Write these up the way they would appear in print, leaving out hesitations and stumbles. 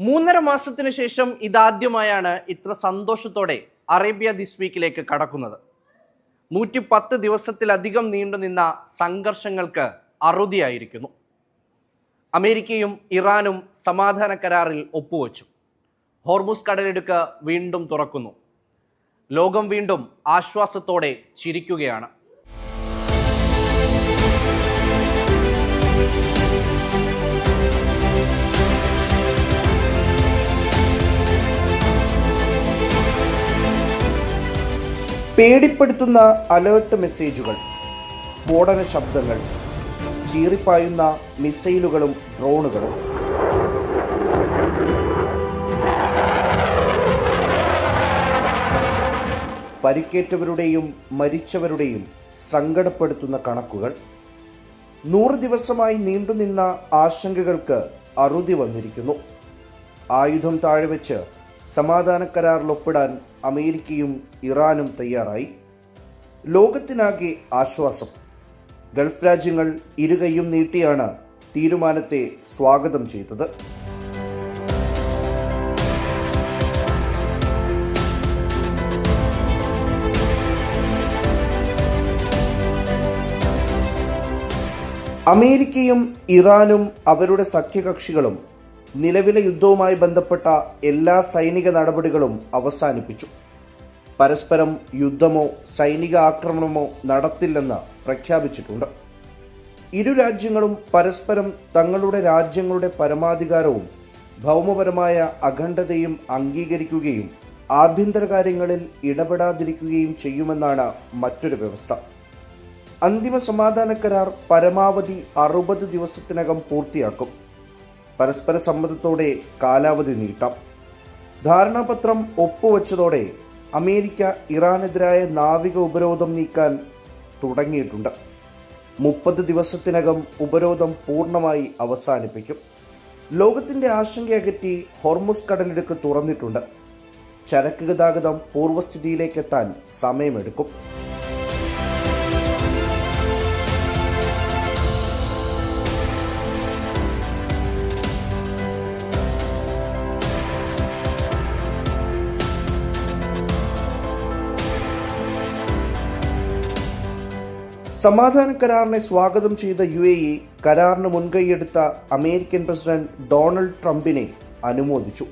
3.5 മാസത്തിന് ശേഷം ഇതാദ്യമായാണ് ഇത്ര സന്തോഷത്തോടെ അറേബ്യ ദിസ് വീക്കിലേക്ക് കടക്കുന്നത്. 110 ദിവസത്തിലധികം നീണ്ടുനിന്ന സംഘർഷങ്ങൾക്ക് അറുതിയായിരിക്കുന്നു. അമേരിക്കയും ഇറാനും സമാധാന കരാറിൽ ഒപ്പുവച്ചു. ഹോർമുസ് കടലിടുക്ക് വീണ്ടും തുറക്കുന്നു. ലോകം വീണ്ടും ആശ്വാസത്തോടെ ചിരിക്കുകയാണ്. പേടിപ്പെടുത്തുന്ന അലേർട്ട് മെസ്സേജുകൾ, സ്ഫോടന ശബ്ദങ്ങൾ, ചീറിപ്പായുന്ന മിസൈലുകളും ഡ്രോണുകളും. പരിക്കേറ്റവരുടെയും മരിച്ചവരുടെയും സങ്കടപ്പെടുത്തുന്ന കണക്കുകൾ. 100 ദിവസമായി നീണ്ടുനിന്ന ആശങ്കകൾക്ക് അറുതി വന്നിരിക്കുന്നു. ആയുധം താഴെവെച്ച് സമാധാന കരാറിൽ ഒപ്പിടാൻ അമേരിക്കയും ഇറാനും തയ്യാറായി. ലോകത്തിനാകെ ആശ്വാസം. ഗൾഫ് രാജ്യങ്ങൾ ഇരുകൈയും നീട്ടിയാണ് തീരുമാനത്തെ സ്വാഗതം ചെയ്തത്. അമേരിക്കയും ഇറാനും അവരുടെ സഖ്യകക്ഷികളും നിലവിലെ യുദ്ധവുമായി ബന്ധപ്പെട്ട എല്ലാ സൈനിക നടപടികളും അവസാനിപ്പിച്ചു. പരസ്പരം യുദ്ധമോ സൈനിക ആക്രമണമോ നടത്തില്ലെന്ന് പ്രഖ്യാപിച്ചിട്ടുണ്ട്. ഇരു രാജ്യങ്ങളും പരസ്പരം തങ്ങളുടെ രാജ്യങ്ങളുടെ പരമാധികാരവും ഭൗമപരമായ അഖണ്ഡതയും അംഗീകരിക്കുകയും ആഭ്യന്തര കാര്യങ്ങളിൽ ഇടപെടാതിരിക്കുകയും ചെയ്യുമെന്നാണ് മറ്റൊരു വ്യവസ്ഥ. അന്തിമ സമാധാന കരാർ പരമാവധി 60 ദിവസത്തിനകം പൂർത്തിയാക്കും. പരസ്പര സമ്മതത്തോടെ കാലാവധി നീട്ടാം. ധാരണാപത്രം ഒപ്പുവെച്ചതോടെ അമേരിക്ക ഇറാനെതിരായ നാവിക ഉപരോധം നീക്കാൻ തുടങ്ങിയിട്ടുണ്ട്. 30 ദിവസത്തിനകം ഉപരോധം പൂർണ്ണമായി അവസാനിപ്പിക്കും. ലോകത്തിന്റെ ആശങ്കയകറ്റി ഹോർമുസ് കടലിടുക്ക് തുറന്നിട്ടുണ്ട്. ചരക്ക് ഗതാഗതം പൂർവ്വസ്ഥിതിയിലേക്കെത്താൻ സമയമെടുക്കും. സമാധാന കരാറിനെ സ്വാഗതം ചെയ്ത UAE കരാറിന് മുൻകൈയെടുത്ത അമേരിക്കൻ പ്രസിഡന്റ് ഡൊണാൾഡ് ട്രംപിനെ അനുമോദിച്ചു.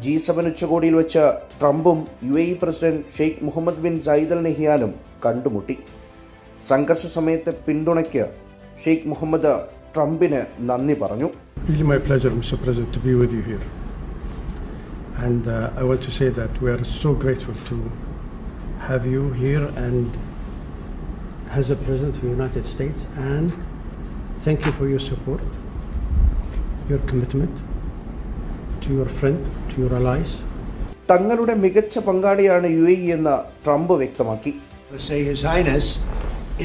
G7 ഉച്ചകോടിയിൽ വെച്ച് ട്രംപും UAE president Sheikh Mohammed bin Zayed Al നഹിയാനും കണ്ടുമുട്ടി. സംഘർഷ സമയത്തെ പിന്തുണയ്ക്ക് ഷെയ്ഖ് മുഹമ്മദ് ട്രംപിന് നന്ദി പറഞ്ഞു. Really my pleasure, Mr. President, to be with you here. And I want to say that we are so grateful to have you here and as a President of the United States, and thank you for your support, your commitment to your friend, to your allies. തങ്ങളുടെ മികച്ച പങ്കാളിയാണ് UAE എന്ന് Trump വ്യക്തമാക്കി. Say His Highness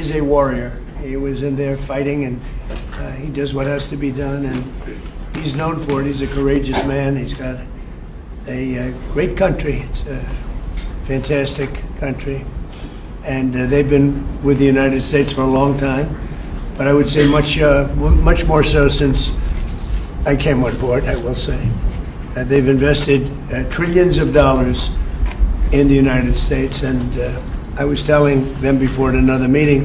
is a warrior. He was in there fighting, and he does what has to be done, and he's known for it. He's a courageous man. He's got a great country. It's a fantastic country. And they've been with the United States for a long time, but I would say much more so since I came on board, I will say. They've invested trillions of dollars in the United States, and I was telling them before at another meeting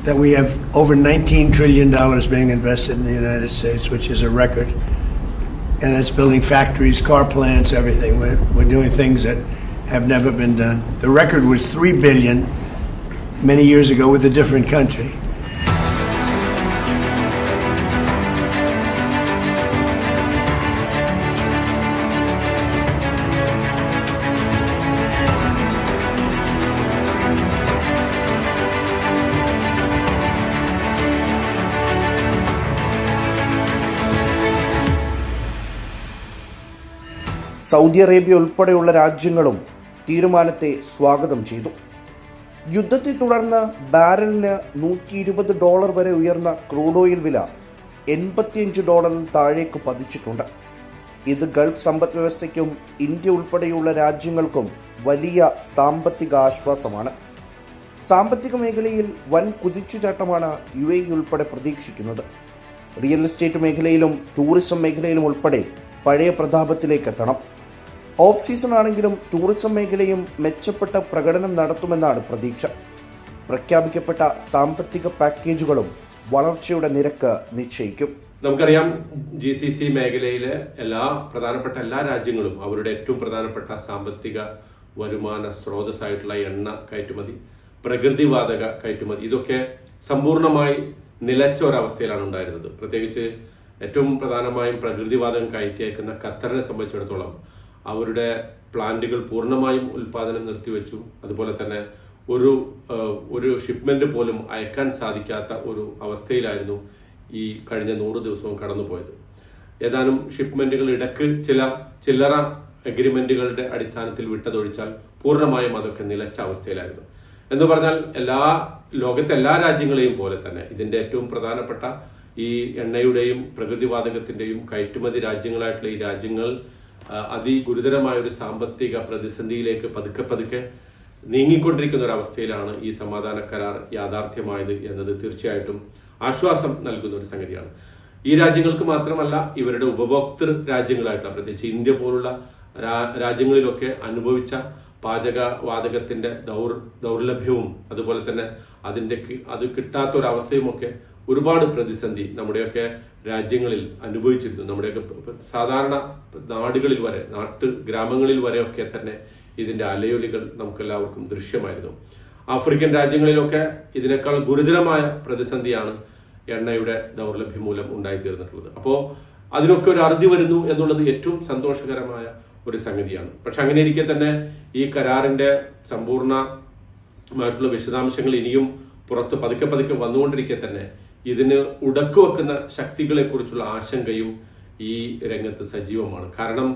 that we have over $19 trillion being invested in the United States, which is a record. And that's building factories, car plants, everything. We're doing things that have never been done. The record was $3 billion many years ago with a different country. Saudi Arabia ഉൾപ്പെടെയുള്ള രാജ്യങ്ങളും തീരുമാനത്തെ സ്വാഗതം ചെയ്തു. യുദ്ധത്തെ തുടർന്ന് ബാരലിന് $120 വരെ ഉയർന്ന crude oil വില $85 താഴേക്ക് പതിച്ചിട്ടുണ്ട്. ഇത് ഗൾഫ് സമ്പദ് വ്യവസ്ഥയ്ക്കും ഇന്ത്യ ഉൾപ്പെടെയുള്ള രാജ്യങ്ങൾക്കും വലിയ സാമ്പത്തിക ആശ്വാസമാണ്. സാമ്പത്തിക മേഖലയിൽ വൻ കുതിച്ചുചാട്ടമാണ് UAE ഉൾപ്പെടെ പ്രതീക്ഷിക്കുന്നത്. റിയൽ എസ്റ്റേറ്റ് മേഖലയിലും ടൂറിസം മേഖലയിലും ഉൾപ്പെടെ പഴയ പ്രതാപത്തിലേക്ക് എത്തണം. ഓഫ് സീസൺ ആണെങ്കിലും ടൂറിസം മേഖലയും മെച്ചപ്പെട്ട പ്രകടനം നടത്തുമെന്നാണ് പ്രതീക്ഷ. പ്രഖ്യാപിക്കപ്പെട്ട സാമ്പത്തിക പാക്കേജുകളും വളർച്ചയുടെ നിരക്ക് നിശ്ചയിക്കും. നമുക്കറിയാം, GCC മേഖലയിലെ പ്രധാനപ്പെട്ട എല്ലാ രാജ്യങ്ങളും അവരുടെ ഏറ്റവും പ്രധാനപ്പെട്ട സാമ്പത്തിക വരുമാന സ്രോതസ്സായിട്ടുള്ള എണ്ണ കയറ്റുമതി, പ്രകൃതിവാതക കയറ്റുമതി, ഇതൊക്കെ സമ്പൂർണ്ണമായി നിലച്ച ഒരവസ്ഥയിലാണ് ഉണ്ടായിരുന്നത്. പ്രത്യേകിച്ച് ഏറ്റവും പ്രധാനമായും പ്രകൃതിവാതകം കയറ്റി അയക്കുന്ന ഖത്തറിനെ സംബന്ധിച്ചിടത്തോളം അവരുടെ പ്ലാന്റുകൾ പൂർണ്ണമായും ഉൽപ്പാദനം നിർത്തിവെച്ചു. അതുപോലെ തന്നെ ഒരു ഷിപ്മെന്റ് പോലും അയക്കാൻ സാധിക്കാത്ത ഒരു അവസ്ഥയിലായിരുന്നു ഈ കഴിഞ്ഞ 100 ദിവസവും കടന്നുപോയത്. ഏതാനും ഷിപ്മെന്റുകൾ ഇടയ്ക്ക് ചില്ലറ എഗ്രിമെന്റുകളുടെ അടിസ്ഥാനത്തിൽ വിട്ടതൊഴിച്ചാൽ പൂർണ്ണമായും അതൊക്കെ നിലച്ച അവസ്ഥയിലായിരുന്നു. എന്ന് പറഞ്ഞാൽ ലോകത്തെ എല്ലാ രാജ്യങ്ങളെയും പോലെ തന്നെ ഇതിന്റെ ഏറ്റവും പ്രധാനപ്പെട്ട ഈ എണ്ണയുടെയും പ്രകൃതിവാതകത്തിന്റെയും കയറ്റുമതി രാജ്യങ്ങളായിട്ടുള്ള ഈ രാജ്യങ്ങൾ അതിഗുരുതരമായ ഒരു സാമ്പത്തിക പ്രതിസന്ധിയിലേക്ക് പതുക്കെ നീങ്ങിക്കൊണ്ടിരിക്കുന്ന ഒരു അവസ്ഥയിലാണ് ഈ സമാധാന കരാർ യാഥാർത്ഥ്യമായത് എന്നത് തീർച്ചയായിട്ടും ആശ്വാസം നൽകുന്ന ഒരു സംഗതിയാണ്. ഈ രാജ്യങ്ങൾക്ക് മാത്രമല്ല, ഇവരുടെ ഉപഭോക്തൃ രാജ്യങ്ങളായിട്ടുള്ള പ്രത്യേകിച്ച് ഇന്ത്യ പോലുള്ള രാജ്യങ്ങളിലൊക്കെ അനുഭവിച്ച പാചകവാതകത്തിന്റെ ദൗർലഭ്യവും അതുപോലെ തന്നെ അത് കിട്ടാത്ത ഒരവസ്ഥയുമൊക്കെ ഒരുപാട് പ്രതിസന്ധി നമ്മുടെയൊക്കെ രാജ്യങ്ങളിൽ അനുഭവിച്ചിരുന്നു. നമ്മുടെയൊക്കെ സാധാരണ നാടുകളിൽ വരെ, ഗ്രാമങ്ങളിൽ വരെയൊക്കെ തന്നെ ഇതിന്റെ അലയൊലികൾ നമുക്കെല്ലാവർക്കും ദൃശ്യമായിരുന്നു. ആഫ്രിക്കൻ രാജ്യങ്ങളിലൊക്കെ ഇതിനേക്കാൾ ഗുരുതരമായ പ്രതിസന്ധിയാണ് എണ്ണയുടെ ദൗർലഭ്യം മൂലം ഉണ്ടായിത്തീർന്നിട്ടുള്ളത്. അപ്പോൾ അതിനൊക്കെ ഒരു അറുതി വരുന്നു എന്നുള്ളത് ഏറ്റവും സന്തോഷകരമായ ഒരു സംഗതിയാണ്. പക്ഷെ അങ്ങനെ ഇരിക്കെ തന്നെ ഈ കരാറിന്റെ സമ്പൂർണ്ണമായിട്ടുള്ള വിശദാംശങ്ങൾ ഇനിയും പുറത്ത് പതുക്കെ വന്നുകൊണ്ടിരിക്കെ തന്നെ ഇതിന് ഉടക്കുവെക്കുന്ന ശക്തികളെ കുറിച്ചുള്ള ആശങ്കയും ഈ രംഗത്ത് സജീവമാണ്. കാരണം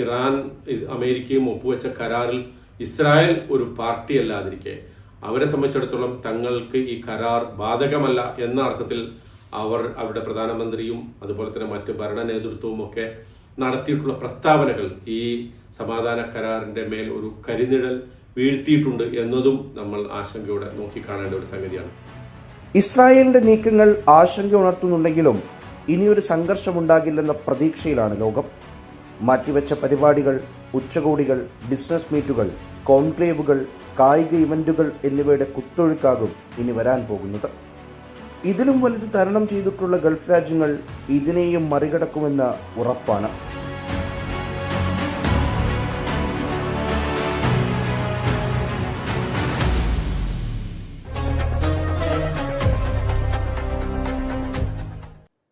ഇറാൻ അമേരിക്കയും ഒപ്പുവെച്ച കരാറിൽ ഇസ്രായേൽ ഒരു പാർട്ടി അല്ലാതിരിക്കെ അവരെ സംബന്ധിച്ചിടത്തോളം തങ്ങൾക്ക് ഈ കരാർ ബാധകമല്ല എന്ന അർത്ഥത്തിൽ അവരുടെ പ്രധാനമന്ത്രിയും അതുപോലെ തന്നെ മറ്റ് ഭരണ നേതൃത്വവും ഒക്കെ നടത്തിയിട്ടുള്ള പ്രസ്താവനകൾ ഈ സമാധാന കരാറിന്റെ മേൽ ഒരു കരിനിഴൽ വീഴ്ത്തിയിട്ടുണ്ട് എന്നതും നമ്മൾ ആശങ്കയോടെ നോക്കിക്കാണേണ്ട ഒരു സംഗതിയാണ്. ഇസ്രായേലിന്റെ നീക്കങ്ങൾ ആശങ്ക ഉണർത്തുന്നുണ്ടെങ്കിലും ഇനിയൊരു സംഘർഷമുണ്ടാകില്ലെന്ന പ്രതീക്ഷയിലാണ് ലോകം. മാറ്റിവെച്ച പരിപാടികൾ, ഉച്ചകോടികൾ, ബിസിനസ് മീറ്റുകൾ, കോൺക്ലേവുകൾ, കായിക ഇവന്റുകൾ എന്നിവയുടെ കുത്തൊഴുക്കാകും ഇനി വരാൻ പോകുന്നത്. ഇതിലും വലുത് തരണം ചെയ്തിട്ടുള്ള ഗൾഫ് രാജ്യങ്ങൾ ഇതിനെയും മറികടക്കുമെന്ന് ഉറപ്പാണ്.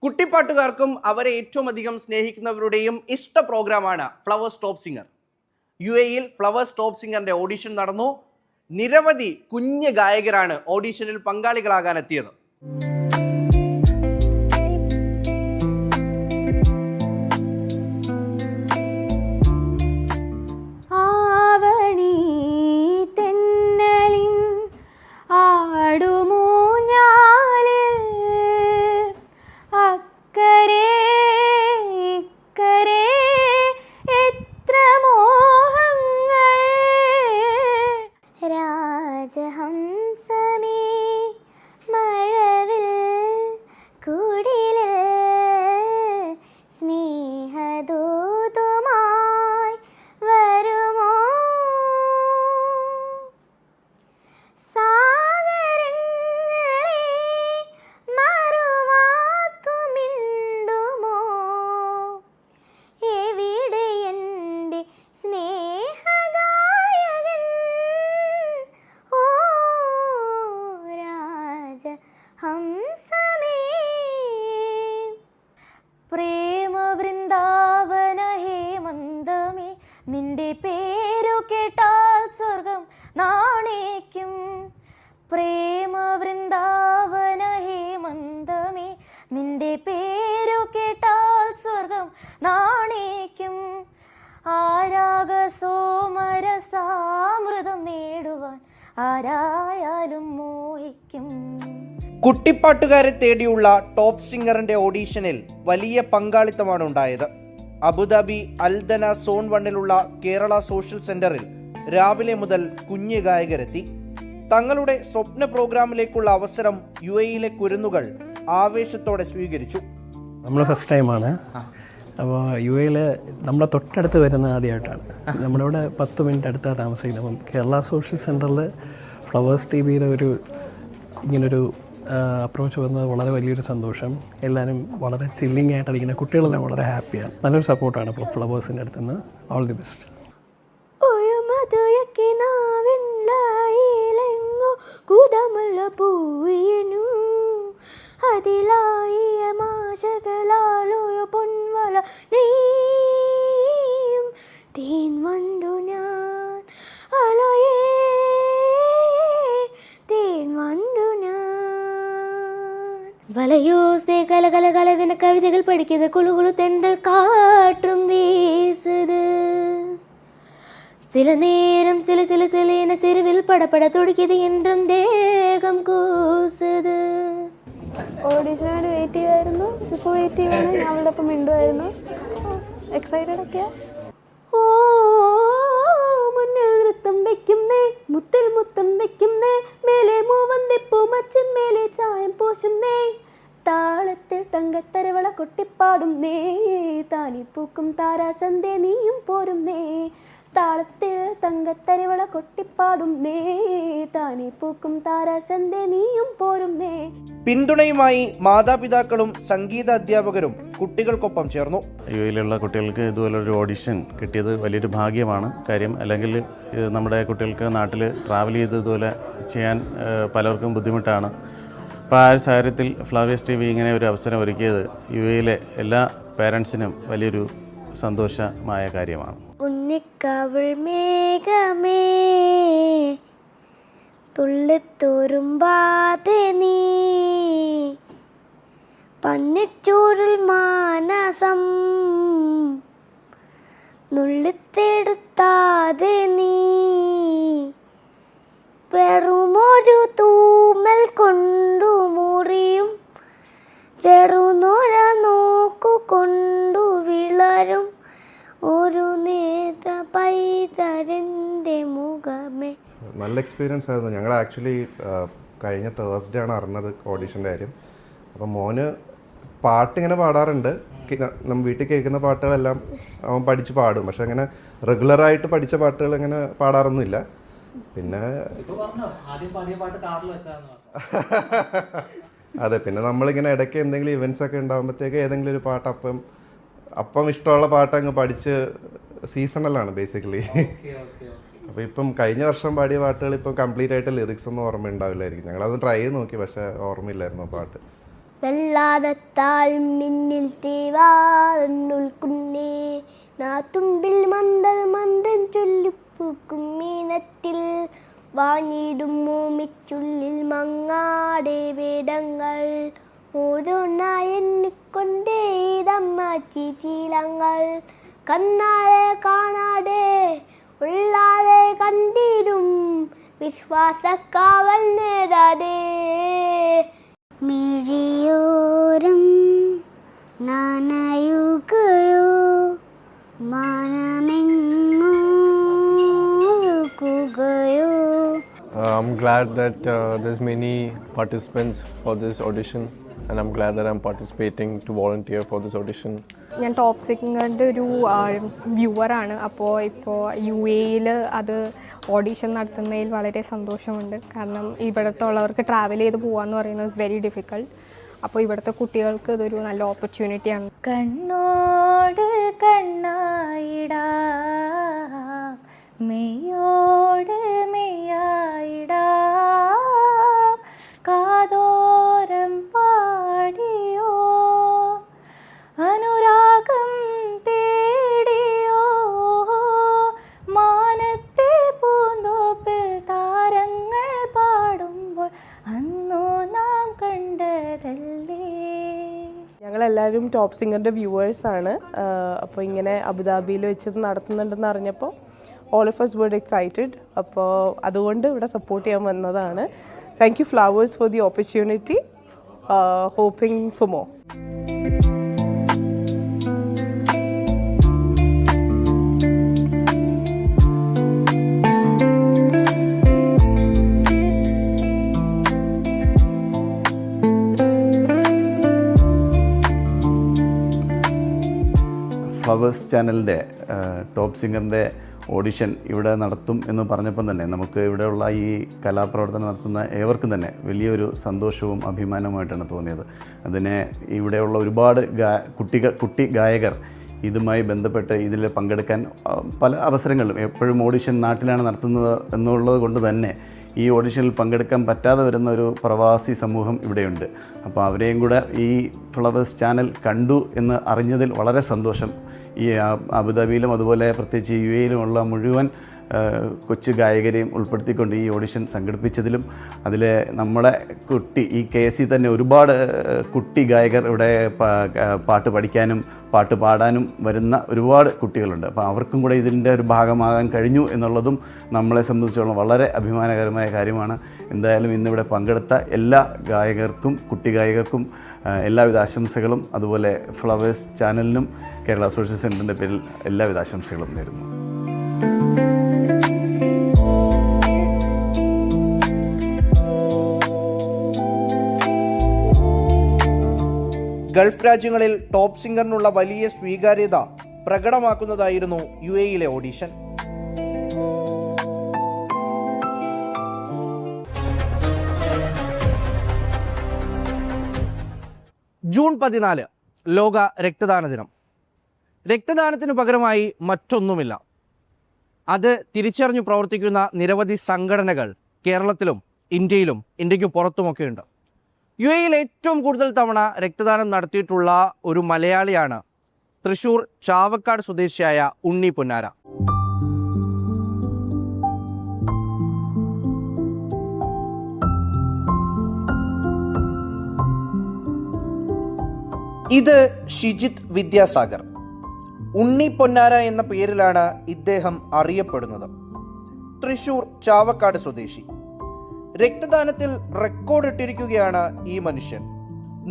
കുട്ടിപ്പാട്ടുകാർക്കും അവരെ ഏറ്റവും അധികം സ്നേഹിക്കുന്നവരുടെയും ഇഷ്ട പ്രോഗ്രാമാണ് ഫ്ലവേഴ്സ് ടോപ്പ് സിംഗർ. UAEയിൽ ഫ്ലവേഴ്സ് ടോപ്പ് സിംഗറിന്റെ ഓഡിഷൻ നടന്നു. നിരവധി കുഞ്ഞ് ഗായകരാണ് ഓഡിഷനിൽ പങ്കാളികളാകാനെത്തിയത്. നിന്റെ പേരു കേട്ടാൽ സ്വർഗം നാണേക്കും. പ്രേമ വൃന്ദാവന ഹേമന്തമേ നിന്റെ പേരു കേട്ടാൽ സ്വർഗം നാണേക്കും. ആരാഗ സോമരസാമൃതം നേടുവാൻ ആരായാലും മോഹിക്കും. കുട്ടിപ്പാട്ടുകാരെ തേടിയുള്ള ടോപ്പ് സിംഗറിന്റെ ഓഡീഷനിൽ വലിയ പങ്കാളിത്തമാണ് ഉണ്ടായത്. അബുദാബി അൽദന സോൺ 1-ലുള്ള കേരള സോഷ്യൽ സെന്ററിൽ രാവിലെ മുതൽ കുഞ്ഞു ഗായകരെത്തി. തങ്ങളുടെ സ്വപ്ന പ്രോഗ്രാമിലേക്കുള്ള അവസരം UAEയിലെ കുരുന്നുകൾ ആവേശത്തോടെ സ്വീകരിച്ചു. നമ്മൾ ഫസ്റ്റ് ടൈമാണ് അപ്പോൾ യു എയിൽ നമ്മുടെ തൊട്ടടുത്ത് വരുന്നത് ആദ്യമായിട്ടാണ്. നമ്മുടെ ഇവിടെ 10 മിനിറ്റ് അടുത്താണ് താമസിക്കുന്നത്. അപ്പം കേരള സോഷ്യൽ സെൻറ്ററിൽ ഫ്ലവേഴ്സ് TVയുടെ ഇങ്ങനൊരു അപ്രോച്ച് വന്നത് വളരെ വലിയൊരു സന്തോഷം. എല്ലാവരും വളരെ ചില്ലിങ് ആയിട്ടിരിക്കുന്നത്, കുട്ടികളെല്ലാം വളരെ ഹാപ്പിയാണ്. നല്ലൊരു സപ്പോർട്ടാണ് ഇപ്പോൾ ഫ്ലവേഴ്സിൻ്റെ അടുത്ത് നിന്ന്. All the best. അതിലായ മാശകളാലൊരു പൊൻവള നെയ്യും തേൻ വണ്ടു ഞാൻ അലയേ തേൻ വണ്ടു ഞാൻ വലയോസെ കല കല കലവിന കവിതകൾ പഠിക്കുന്നത് കുളുകുളു തെണ്ടൽ കാറ്റും വീസുത് சில நேரம் சில சில சில சிறுவில் படப்பட துடிக்குது என்றும் தேகம் கூசுது. ഓഡീഷനായിട്ട് വെയിറ്റ് ചെയ്യുമായിരുന്നു. ഇപ്പോൾ വെയിറ്റ് ചെയ്യുവാണ്. ഞാൻ അവളുടെ ഒപ്പം മിണ്ടുമായിരുന്നു. എക്സൈറ്റഡ് ഒക്കെയാ. ഓ മുന്നിൽ നൃത്തം വെക്കുന്നേ, മുത്തിൽ മുത്തം വെക്കുന്നേ, മേലെ മൂവന്തിപ്പൂ മച്ചും മേലെ ചായം പൂശുന്നേ, താളത്തിൽ തങ്കത്തരവള കൊട്ടിപ്പാടും നേ, താനിപ്പൂക്കും താരാസന്ധേ നീയും പോരും നേ, താളത്തിൽ തങ്കത്തരിവള കൊട്ടിപ്പാടും നേ, താനേ പൂക്കും താരാസന്ധേ നീയും പോരും നേ. പിന്തുണയുമായി മാതാപിതാക്കളും സംഗീത അധ്യാപകരും കുട്ടികൾക്കൊപ്പം ചേർന്നു. യു എയിലുള്ള കുട്ടികൾക്ക് ഇതുപോലൊരു ഓഡിഷൻ കിട്ടിയത് വലിയൊരു ഭാഗ്യമാണ്. കാര്യം അല്ലെങ്കിൽ നമ്മുടെ കുട്ടികൾക്ക് നാട്ടിൽ ട്രാവൽ ചെയ്ത് ഇതുപോലെ ചെയ്യാൻ പലർക്കും ബുദ്ധിമുട്ടാണ്. അപ്പോൾ ആ സാഹചര്യത്തിൽ ഫ്ലവേഴ്സ് TV ഇങ്ങനെ ഒരു അവസരം ഒരുക്കിയത് യു എയിലെ എല്ലാ പേരൻസിനും വലിയൊരു സന്തോഷമായ കാര്യമാണ്. ഉന്നിക്കവിൾ മേഘമേ തുള്ളിത്തുരുമ്പാതെ നീ, പന്നിച്ചൂരിൽ മാനസം നുള്ളിത്തെടുത്താതെ നീ, വെറുമൊരു തൂമൽ കൊണ്ടു മുറിയും ചെറുനൊര നോക്കു കൊണ്ടു വിളരും ഒരു നേത്ര പൈതരൻ്റെ മുഖമേ. നല്ല എക്സ്പീരിയൻസ് ആയിരുന്നു. ഞങ്ങൾ ആക്ച്വലി കഴിഞ്ഞ തേഴ്സ്ഡേ ആണ് അറിഞ്ഞത് ഓഡീഷൻ്റെ കാര്യം. അപ്പം മോന് പാട്ടിങ്ങനെ പാടാറുണ്ട്. നമ്മൾ വീട്ടിൽ കേൾക്കുന്ന പാട്ടുകളെല്ലാം അവൻ പഠിച്ച് പാടും. പക്ഷെ അങ്ങനെ റെഗുലറായിട്ട് പഠിച്ച പാട്ടുകൾ ഇങ്ങനെ പാടാറൊന്നുമില്ല. പിന്നെ അതെ, പിന്നെ നമ്മളിങ്ങനെ ഇടയ്ക്ക് എന്തെങ്കിലും ഇവൻറ്റ്സ് ഒക്കെ ഉണ്ടാകുമ്പോഴത്തേക്ക് ഏതെങ്കിലും ഒരു പാട്ട് അപ്പം ഇഷ്ടമുള്ള പാട്ട് അങ്ങ് പഠിച്ച് സീസണലാണ് ബേസിക്കലി. അപ്പോൾ ഇപ്പം കഴിഞ്ഞ വർഷം പാടിയ പാട്ടുകൾ ഇപ്പം കംപ്ലീറ്റ് ആയിട്ട് ലിറിക്സ് ഒന്നും ഓർമ്മ ഉണ്ടാവില്ലായിരിക്കും. ഞങ്ങളത് ട്രൈ ചെയ്ത് നോക്കി, പക്ഷെ ഓർമ്മയില്ലായിരുന്നു പാട്ട്. വെള്ളാടത്താൽ മിന്നിൽ തേവാറുന്നുൾ കുന്നേ, നാത്തുമ്പിൽ മണ്ടൽ മണ്ടൻ ചൊല്ലിപ്പൂക്കും മീനത്തിൽ, വാങ്ങിയിടും മോമിച്ചുള്ളിൽ മങ്ങാടെ വേടങ്ങൾ, ഓരോന്നായി എണ്ണിക്കൊണ്ടേ ഇതമ്മാച്ചി ചീലങ്ങൾ, കണ്ണാലെ കാണാതെ ഉള്ളാതെ കണ്ടിടും വിശ്വാസക്കാവൽ നേടാതെ. മിഴിയോരം നനയുകയോ മനമെങ്ങുകയോ. I'm glad that there's many participants for this audition, and I'm glad that I'm participating to volunteer for this audition. ഞാൻ ടോപ്പ് സിംഗറിൻ്റെ ഒരു വ്യൂവറാണ്. അപ്പോൾ യു എയിൽ അത് ഓഡീഷൻ നടത്തുന്നതിൽ വളരെ സന്തോഷമുണ്ട്. കാരണം ഇവിടുത്തെ ഉള്ളവർക്ക് ട്രാവൽ ചെയ്ത് പോകാമെന്ന് പറയുന്നത് ഇറ്റ്സ് വെരി ഡിഫിക്കൾട്ട്. അപ്പോൾ ഇവിടുത്തെ കുട്ടികൾക്ക് ഇതൊരു നല്ല ഓപ്പർച്യൂണിറ്റിയാണ്. കണ്ണോട് കണ്ണായിടാം, മെയ്യോട് മെയ്യായിടാം, കാതോരം പാടിയോ അനുരാഗം തേടിയോ, മാനത്തെ പൂന്തോപ്പിൽ താരങ്ങൾ പാടുമ്പോൾ അന്നു നാം കണ്ടതല്ലേ. ഞങ്ങളെല്ലാവരും ടോപ്പ് സിംഗറിൻ്റെ വ്യൂവേഴ്സാണ്. അപ്പോൾ ഇങ്ങനെ അബുദാബിയിൽ വെച്ച് നടത്തുന്നുണ്ടെന്ന് അറിഞ്ഞപ്പോൾ all of us were excited. അപ്പോൾ അതുകൊണ്ട് ഇവിടെ സപ്പോർട്ട് ചെയ്യാൻ വന്നതാണ്. Thank you flowers for the opportunity. Hoping for more. Flowers ചാനലിൻ്റെ ടോപ്പ് സിംഗറിൻ്റെ ഓഡിഷൻ ഇവിടെ നടത്തും എന്ന് പറഞ്ഞപ്പം തന്നെ നമുക്ക് ഇവിടെയുള്ള ഈ കലാപ്രവർത്തനം നടത്തുന്ന ഏവർക്കും തന്നെ വലിയൊരു സന്തോഷവും അഭിമാനവുമായിട്ടാണ് തോന്നിയത്. അതിനെ ഇവിടെയുള്ള ഒരുപാട് കുട്ടി ഗായകർ ഇതുമായി ബന്ധപ്പെട്ട് ഇതിൽ പങ്കെടുക്കാൻ പല അവസരങ്ങളിലും എപ്പോഴും ഓഡിഷൻ നാട്ടിലാണ് നടത്തുന്നത് എന്നുള്ളത് കൊണ്ട് തന്നെ ഈ ഓഡിഷനിൽ പങ്കെടുക്കാൻ പറ്റാതെ വരുന്ന ഒരു പ്രവാസി സമൂഹം ഇവിടെയുണ്ട്. അപ്പോൾ അവരെയും കൂടെ ഈ ഫ്ലവേഴ്സ് ചാനൽ കണ്ടു എന്ന് അറിഞ്ഞതിൽ വളരെ സന്തോഷം. ഈ അബുദാബിയിലും അതുപോലെ പ്രത്യേകിച്ച് UAE-യിലുമുള്ള മുഴുവൻ കൊച്ചു ഗായകരെയും ഉൾപ്പെടുത്തിക്കൊണ്ട് ഈ ഓഡിഷൻ സംഘടിപ്പിച്ചതിലും അതിൽ നമ്മളെ ഈ KSC തന്നെ ഒരുപാട് കുട്ടി ഗായകർ ഇവിടെ പാട്ട് പഠിക്കാനും പാട്ട് പാടാനും വരുന്ന ഒരുപാട് കുട്ടികളുണ്ട്. അപ്പോൾ അവർക്കും കൂടെ ഇതിൻ്റെ ഒരു ഭാഗമാകാൻ കഴിഞ്ഞു എന്നുള്ളതും നമ്മളെ സംബന്ധിച്ചോളം വളരെ അഭിമാനകരമായ കാര്യമാണ്. എന്തായാലും ഇന്നിവിടെ പങ്കെടുത്ത എല്ലാ ഗായകർക്കും കുട്ടി ഗായകർക്കും എല്ലാവിധ ആശംസകളും, അതുപോലെ ഫ്ലവേഴ്സ് ചാനലിനും കേരള സോഷ്യൽ സെൻ്ററിൻ്റെ പേരിൽ എല്ലാവിധ ആശംസകളും നേരുന്നു. ഗൾഫ് രാജ്യങ്ങളിൽ ടോപ്പ് സിംഗറിനുള്ള വലിയ സ്വീകാര്യത പ്രകടമാക്കുന്നതായിരുന്നു UAE-യിലെ ഓഡിഷൻ. ജൂൺ 14 ലോക രക്തദാന ദിനം. രക്തദാനത്തിന് പകരമായി മറ്റൊന്നുമില്ല. അത് തിരിച്ചറിഞ്ഞു പ്രവർത്തിക്കുന്ന നിരവധി സംഘടനകൾ കേരളത്തിലും ഇന്ത്യയിലും ഇന്ത്യക്ക് പുറത്തുമൊക്കെയുണ്ട്. UAE-യിൽ ഏറ്റവും കൂടുതൽ തവണ രക്തദാനം നടത്തിയിട്ടുള്ള ഒരു മലയാളിയാണ് തൃശ്ശൂർ ചാവക്കാട് സ്വദേശിയായ ഉണ്ണി പൊന്നാര. ഇത് ഷിജിത് വിദ്യാസാഗർ. ഉണ്ണി പൊന്നാര എന്ന പേരിലാണ് ഇദ്ദേഹം അറിയപ്പെടുന്നത്. തൃശ്ശൂർ ചാവക്കാട് സ്വദേശി. രക്തദാനത്തിൽ റെക്കോർഡ് ഇട്ടിരിക്കുകയാണ് ഈ മനുഷ്യൻ.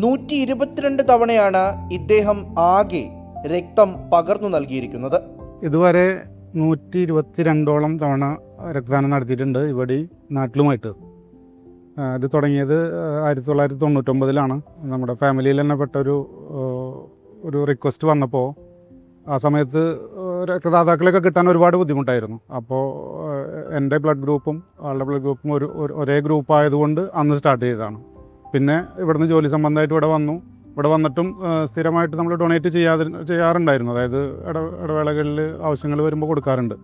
122 തവണയാണ് ഇദ്ദേഹം ആകെ രക്തം പകർന്നു നൽകിയിരിക്കുന്നത്. ഇതുവരെ 122ഓളം തവണ രക്തദാനം നടത്തിയിട്ടുണ്ട് ഇവിടെ നാട്ടിലുമായിട്ട്. ഇത് തുടങ്ങിയത് 1999-ലാണ്. നമ്മുടെ ഫാമിലിയിൽ തന്നെ പെട്ട ഒരു റിക്വസ്റ്റ് വന്നപ്പോൾ ആ സമയത്ത് രക്തദാതാക്കളൊക്കെ കിട്ടാൻ ഒരുപാട് ബുദ്ധിമുട്ടായിരുന്നു. അപ്പോൾ എൻ്റെ ബ്ലഡ് ഗ്രൂപ്പും ആളുടെ ബ്ലഡ് ഗ്രൂപ്പും ഒരേ ഗ്രൂപ്പ് ആയതുകൊണ്ട് അന്ന് സ്റ്റാർട്ട് ചെയ്തതാണ്. പിന്നെ ഇവിടുന്ന് ജോലി സംബന്ധമായിട്ട് ഇവിടെ വന്നു. ഇവിടെ വന്നിട്ടും സ്ഥിരമായിട്ട് നമ്മൾ ഡൊണേറ്റ് ചെയ്യാറുണ്ടായിരുന്നു. അതായത് ഇടവേളകളിൽ ആവശ്യങ്ങൾ വരുമ്പോൾ കൊടുക്കാറുണ്ട്.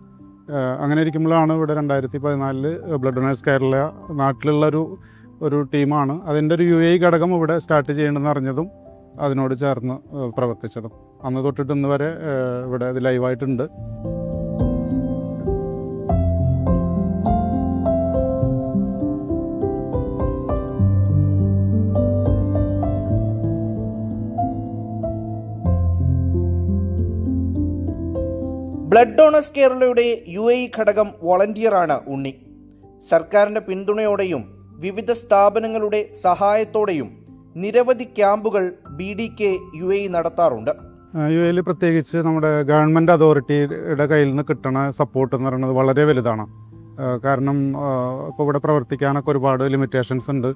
അങ്ങനെ ഇരിക്കുമ്പോഴാണ് ഇവിടെ 2014 ബ്ലഡ് ഡൊണേഴ്സ് കേരള നാട്ടിലുള്ള ഒരു ടീമാണ് അതിൻ്റെ ഒരു UAE ഘടകം ഇവിടെ സ്റ്റാർട്ട് ചെയ്യണമെന്ന് അറിഞ്ഞതും അതിനോട് ചേർന്ന് പ്രവർത്തിച്ചതും. അന്ന് തൊട്ടിട്ട് ഇന്ന് വരെ ഇവിടെ ഇത് ലൈവായിട്ടുണ്ട്. ബ്ലഡ് ഡോണേഴ്സ് കേരളയുടെ UAE ഘടകം വോളണ്ടിയറാണ് ഉണ്ണി. സർക്കാരിൻ്റെ പിന്തുണയോടെയും വിവിധ സ്ഥാപനങ്ങളുടെ സഹായത്തോടെയും നിരവധി ക്യാമ്പുകൾ BDK UAE നടത്താറുണ്ട്. UAE-ൽ പ്രത്യേകിച്ച് നമ്മുടെ ഗവൺമെൻറ് അതോറിറ്റിയുടെ കയ്യിൽ നിന്ന് കിട്ടുന്ന സപ്പോർട്ട് എന്ന് പറയുന്നത് വളരെ വലുതാണ്. കാരണം ഇപ്പോൾ ഇവിടെ പ്രവർത്തിക്കാനൊക്കെ ഒരുപാട് ലിമിറ്റേഷൻസ് ഉണ്ട്.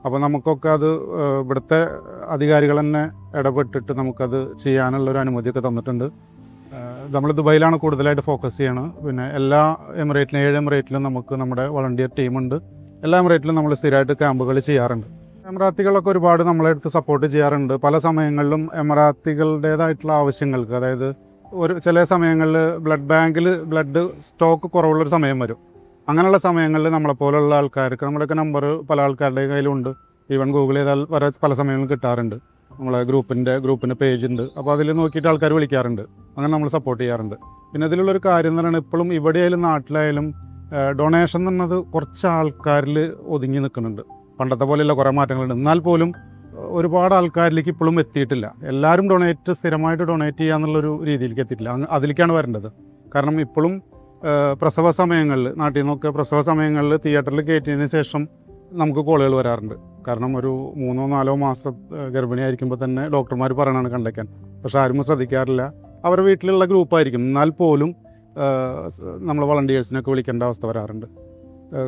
അപ്പോൾ നമുക്കൊക്കെ അത് ഇവിടുത്തെ അധികാരികൾ തന്നെ ഇടപെട്ടിട്ട് നമുക്കത് ചെയ്യാനുള്ളൊരു അനുമതിയൊക്കെ തന്നിട്ടുണ്ട്. നമ്മൾ ദുബായിലാണ് കൂടുതലായിട്ട് ഫോക്കസ് ചെയ്യണം. പിന്നെ എല്ലാ എമിറേറ്റിലും 7 എമിറേറ്റിലും നമുക്ക് നമ്മുടെ വളണ്ടിയർ ടീമുണ്ട്. എല്ലാ എമിറേറ്റിലും നമ്മൾ സ്ഥിരമായിട്ട് ക്യാമ്പുകൾ ചെയ്യാറുണ്ട്. എമിറാത്തികളൊക്കെ ഒരുപാട് നമ്മളെ അടുത്ത് സപ്പോർട്ട് ചെയ്യാറുണ്ട്. പല സമയങ്ങളിലും എമിറാത്തികളുടേതായിട്ടുള്ള ആവശ്യങ്ങൾക്ക്, അതായത് ചില സമയങ്ങളിൽ ബ്ലഡ് ബാങ്കിൽ ബ്ലഡ് സ്റ്റോക്ക് കുറവുള്ളൊരു സമയം വരും. അങ്ങനെയുള്ള സമയങ്ങളിൽ നമ്മളെപ്പോലുള്ള ആൾക്കാർക്ക് നമ്മുടെയൊക്കെ നമ്പർ പല ആൾക്കാരുടെ കയ്യിലുണ്ട്. ഈവൻ ഗൂഗിൾ ചെയ്താൽ പല സമയങ്ങളിൽ കിട്ടാറുണ്ട്. നമ്മളെ ഗ്രൂപ്പിൻ്റെ പേജ് ഉണ്ട്. അപ്പോൾ അതിൽ നോക്കിയിട്ട് ആൾക്കാർ വിളിക്കാറുണ്ട്. അങ്ങനെ നമ്മൾ സപ്പോർട്ട് ചെയ്യാറുണ്ട്. പിന്നെ ഇതിലുള്ളൊരു കാര്യം എന്ന് പറയുന്നത് ഇപ്പോഴും ഇവിടെയായാലും നാട്ടിലായാലും ഡൊണേഷൻ എന്നുള്ളത് കുറച്ച് ആൾക്കാരിൽ ഒതുങ്ങി നിൽക്കുന്നുണ്ട്. പണ്ടത്തെ പോലെയുള്ള കുറേ മാറ്റങ്ങളുണ്ട്. എന്നാൽ പോലും ഒരുപാട് ആൾക്കാരിലേക്ക് ഇപ്പോഴും എത്തിയിട്ടില്ല. എല്ലാവരും സ്ഥിരമായിട്ട് ഡൊണേറ്റ് ചെയ്യുക എന്നുള്ളൊരു രീതിയിലേക്ക് എത്തിയിട്ടില്ല. അതിലേക്കാണ് വരേണ്ടത്. കാരണം ഇപ്പോഴും പ്രസവ സമയങ്ങളിൽ, നാട്ടിൽ നിന്നൊക്കെ പ്രസവ സമയങ്ങളിൽ തിയേറ്ററിൽ കയറ്റിയതിന് ശേഷം നമുക്ക് കോളുകൾ വരാറുണ്ട്. കാരണം ഒരു 3-4 മാസം ഗർഭിണിയായിരിക്കുമ്പോൾ തന്നെ ഡോക്ടർമാർ പറയണതാണ് കണ്ടേക്കാൻ. പക്ഷെ ആരും ശ്രദ്ധിക്കാറില്ല. അവരുടെ വീട്ടിലുള്ള ഗ്രൂപ്പായിരിക്കും. എന്നാൽ പോലും നമ്മൾ വളണ്ടിയേഴ്സിനൊക്കെ വിളിക്കേണ്ട അവസ്ഥ വരാറുണ്ട്.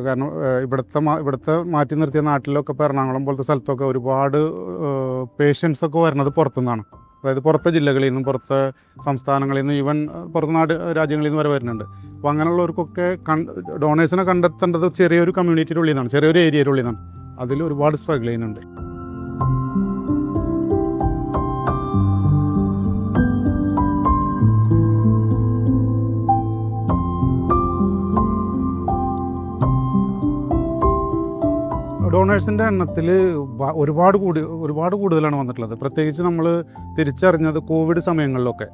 കാരണം ഇവിടുത്തെ മാറ്റി നിർത്തിയ നാട്ടിലൊക്കെ ഇപ്പോൾ എറണാകുളം പോലത്തെ സ്ഥലത്തൊക്കെ ഒരുപാട് പേഷ്യൻസൊക്കെ വരുന്നത് പുറത്തുനിന്നാണ്. അതായത് പുറത്തെ ജില്ലകളിൽ നിന്നും പുറത്തെ സംസ്ഥാനങ്ങളിൽ നിന്നും ഈവൻ പുറത്ത് രാജ്യങ്ങളിൽ നിന്ന് വരെ വരുന്നുണ്ട്. അപ്പോൾ അങ്ങനെയുള്ളവർക്കൊക്കെ ഡോണേഴ്സിനെ കണ്ടെത്തേണ്ടത് ചെറിയൊരു കമ്മ്യൂണിറ്റിയുടെ ഉള്ളിൽ നിന്നാണ്, ചെറിയൊരു ഏരിയയുടെ ഉള്ളിൽ നിന്നാണ്. അതിൽ ഒരുപാട് സ്ട്രഗിൾ ചെയ്യുന്നുണ്ട്. ഡോണേഴ്സിൻ്റെ എണ്ണത്തിൽ ഒരുപാട് കൂടുതലാണ് വന്നിട്ടുള്ളത്. പ്രത്യേകിച്ച് നമ്മൾ തിരിച്ചറിഞ്ഞത് കോവിഡ് സമയങ്ങളിലൊക്കെ.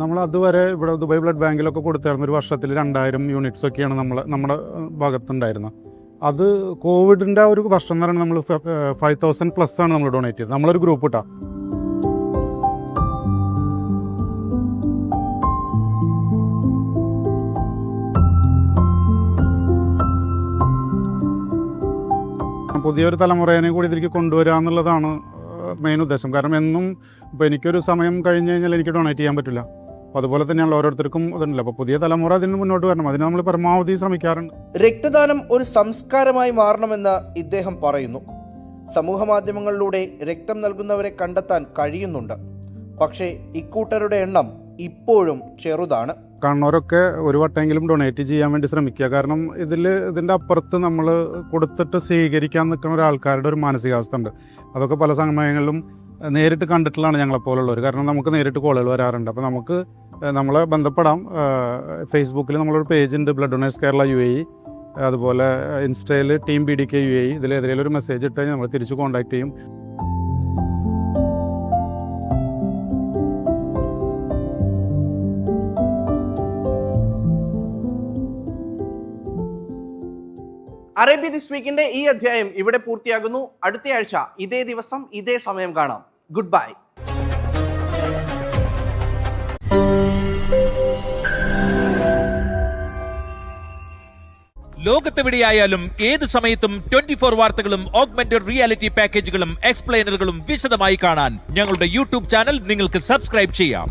നമ്മൾ അതുവരെ ഇവിടെ ദുബായ് ബ്ലഡ് ബാങ്കിലൊക്കെ കൊടുത്തായിരുന്നു ഒരു വർഷത്തിൽ 2000 യൂണിറ്റ്സൊക്കെയാണ് നമ്മുടെ ഭാഗത്തുണ്ടായിരുന്നത്. അത് കോവിഡിൻ്റെ ഒരു വർഷം എന്ന് പറയുന്നത് നമ്മൾ 5000+ ആണ് നമ്മൾ ഡൊണേറ്റ് ചെയ്തത്. നമ്മളൊരു ഗ്രൂപ്പ് ഇട്ടാ. പുതിയൊരു തലമുറേനെ കൂടി ഇതിലേക്ക് കൊണ്ടുവരിക എന്നുള്ളതാണ് മെയിൻ ഉദ്ദേശം. കാരണം എന്നും ഇപ്പോൾ എനിക്കൊരു സമയം കഴിഞ്ഞ് കഴിഞ്ഞാൽ എനിക്ക് ഡൊണേറ്റ് ചെയ്യാൻ പറ്റില്ല. അപ്പോൾ അതുപോലെ തന്നെയാണ് ഓരോരുത്തർക്കും ഇതുണ്ടല്ലോ. അപ്പോൾ പുതിയ തലമുറ അതിന് മുന്നോട്ട് വരണം. അതിന് നമ്മൾ പരമാവധി ശ്രമിക്കാറുണ്ട്. രക്തദാനം ഒരു സംസ്കാരമായി മാറണമെന്ന് ഇദ്ദേഹം പറയുന്നു. സമൂഹ മാധ്യമങ്ങളിലൂടെ രക്തം നൽകുന്നവരെ കണ്ടെത്താൻ കഴിയുന്നുണ്ട്. പക്ഷേ ഇക്കൂട്ടരുടെ എണ്ണം ഇപ്പോഴും ചെറുതാണ്. കാണുന്നവരൊക്കെ ഒരു വട്ടമെങ്കിലും ഡൊണേറ്റ് ചെയ്യാൻ വേണ്ടി ശ്രമിക്കുക. കാരണം ഇതിൻ്റെ അപ്പുറത്ത് നമ്മൾ കൊടുത്തിട്ട് സ്വീകരിക്കാൻ നിൽക്കുന്ന ഒരാൾക്കാരുടെ ഒരു മാനസികാവസ്ഥ ഉണ്ട്. അതൊക്കെ പല സമയങ്ങളിലും നേരിട്ട് കണ്ടിട്ടുള്ളതാണ് ഞങ്ങളെപ്പോലുള്ളവർ. കാരണം നമുക്ക് നേരിട്ട് കോളുകൾ വരാറുണ്ട്. അപ്പോൾ നമ്മളെ ബന്ധപ്പെടാം. ഫേസ്ബുക്കിൽ നമ്മളൊരു പേജുണ്ട്, ബ്ലഡ് ഡൊണേഴ്സ് കേരള UAE. അതുപോലെ ഇൻസ്റ്റയിൽ ടീം BDK UAE. ഇതിലേതെങ്കിലും ഒരു മെസ്സേജ് ഇട്ട് കഴിഞ്ഞാൽ നമ്മൾ തിരിച്ച് കോൺടാക്ട് ചെയ്യും. അറേബ്യ ദിസ് വീക്കിന്റെ ഈ അധ്യായം ഇവിടെ പൂർത്തിയാകുന്നു. അടുത്തയാഴ്ച ഇതേ ദിവസം ഇതേ സമയം കാണാം. Good bye. ലോകത്തെവിടെയായാലും ഏത് സമയത്തും 24 വാർത്തകളും ഓഗ്മെന്റഡ് റിയാലിറ്റി പാക്കേജുകളും എക്സ്പ്ലെയിനറുകളും വിശദമായി കാണാൻ ഞങ്ങളുടെ YouTube ചാനൽ നിങ്ങൾക്ക് സബ്സ്ക്രൈബ് ചെയ്യാം.